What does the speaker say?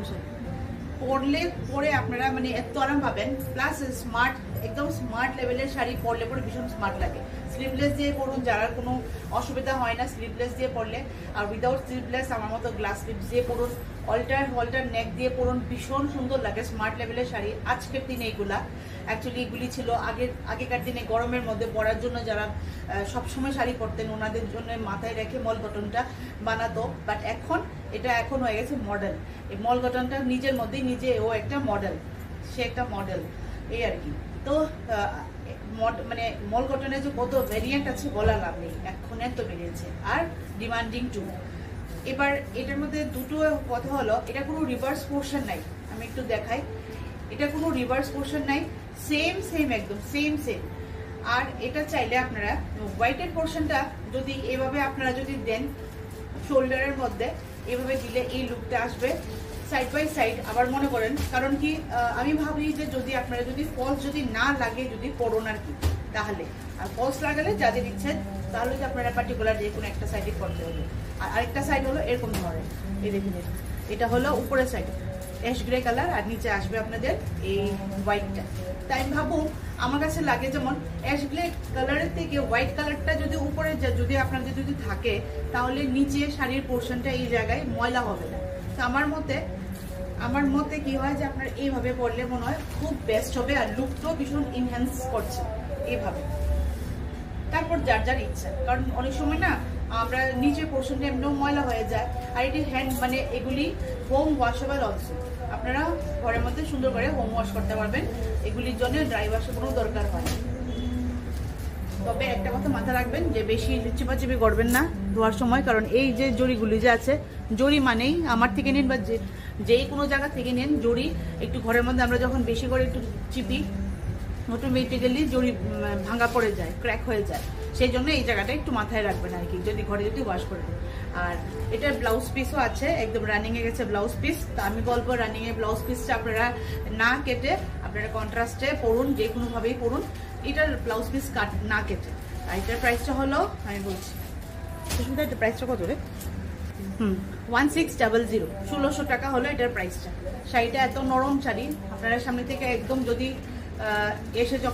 শাড়ি পরলে পরে আপনারা মানে এত আরাম পাবেন, প্লাস স্মার্ট, একদম স্মার্ট লেভেলের শাড়ি পরলে পরে ভীষণ স্মার্ট লাগে। স্লিভলেস দিয়ে পরুন, যারা কোনো অসুবিধা হয় না স্লিভলেস দিয়ে পরলে, আর উইদাউট স্লিভলেস আমার মতো গ্লাস স্লিভস দিয়ে পরুন, অল্টার নেক দিয়ে পরুন, ভীষণ সুন্দর লাগে স্মার্ট লেভেলের শাড়ি। আজকের দিনে এগুলা অ্যাকচুয়ালি এগুলি ছিল আগেকার দিনে গরমের মধ্যে পরার জন্য, যারা সবসময় শাড়ি পরতেন ওনাদের জন্য মাথায় রেখে মল কটনটা বানাতো। বাট এখন হয়ে গেছে মডেল। এই মল কটনটা নিজের মধ্যেই ও একটা মডেল, সে একটা মডেল, এই আর কি। তো মানে মল কটনের যে কত ভেরিয়েন্ট আছে বলার লাভ নেই, এখন এত বেরিয়েছে, আর ডিমান্ডিং টু। এবার এটার মধ্যে দুটো কথা হলো, এটা কোনো রিভার্স পোর্শন নাই, আমি একটু দেখাই, এটা কোনো রিভার্স পোর্শন নাই, সেম একদম সেম। আর এটা চাইলে আপনারা হোয়াইটের পোর্শনটা যদি এভাবে আপনারা যদি দেন শোল্ডারের মধ্যে, এভাবে দিলে এই লুকটা আসবে সাইড বাই সাইড। আবার মনে করেন, কারণ কি আমি ভাবি যে যদি আপনারা যদি ফলস যদি না লাগে যদি পরুন আর কি, তাহলে। আর ফলস লাগালে যাদের ইচ্ছে তাহলে যে আপনারা পার্টিকুলার যে কোনো একটা সাইডে করতে হবে। আর আরেকটা সাইড হলো এরকম ধরনের, এই দেখুন এটা হলো উপরের সাইড অ্যাশ গ্রে কালার, আর নিচে আসবে আপনাদের এই হোয়াইটটা। তাই আমি ভাবো আমার কাছে লাগে যেমন অ্যাশ গ্রে কালারের থেকে হোয়াইট কালারটা যদি উপরে যদি আপনাদের যদি থাকে, তাহলে নিচে শাড়ির পোর্শনটা এই জায়গায় ময়লা হবে না। তো আমার মতে কি হয় যে আপনার এইভাবে পরলে মনে হয় খুব বেস্ট হবে, আর লুকটাও ভীষণ ইনহ্যান্স করছে এইভাবে। তারপর যার ইচ্ছা, কারণ অনেক সময় না আমরা নিচের পোর্শনটা এমনিও ময়লা হয়ে যায়, আর এটি হ্যান্ড মানে এগুলি হোম ওয়াশেবল অলসো, আপনারা ঘরের মধ্যে সুন্দর করে হোম ওয়াশ করতে পারবেন, এগুলির জন্য ড্রাই ওয়াশের কোনো দরকার হয় না। তবে একটা কথা মাথায় রাখবেন যে বেশি চিপাচিপি করবেন না ধোয়ার সময়, কারণ এই যে জড়িগুলি যে আছে, জড়ি মানেই আমার থেকে নিন বা যেই কোনো জায়গা থেকে নিন, জড়ি একটু ঘরের মধ্যে আমরা যখন বেশি করে একটু চিপি অটোমেটিক্যালি জড়ি ভাঙা পড়ে যায়, ক্র্যাক হয়ে যায়, সেই জন্য এই জায়গাটা একটু মাথায় রাখবেন আর কি, যদি ঘরে যদি ওয়াশ করে দেন। আর এটার ব্লাউজ পিসও আছে, একদম রানিংয়ে গেছে ব্লাউজ পিস। তো আমি বলবো রানিংয়ে ব্লাউজ পিসটা আপনারা না কেটে আপনারা কন্ট্রাস্টে পরুন, যে কোনোভাবেই পরুন, এটার ব্লাউজ পিস না কেটে। আর এটার প্রাইসটা হলো, আমি বলছি এটার প্রাইসটা কত রে, 1600, 1600 টাকা হলো এটার প্রাইসটা। শাড়িটা এত নরম শাড়ি, আপনারা সামনে থেকে একদম যদি এসে যখন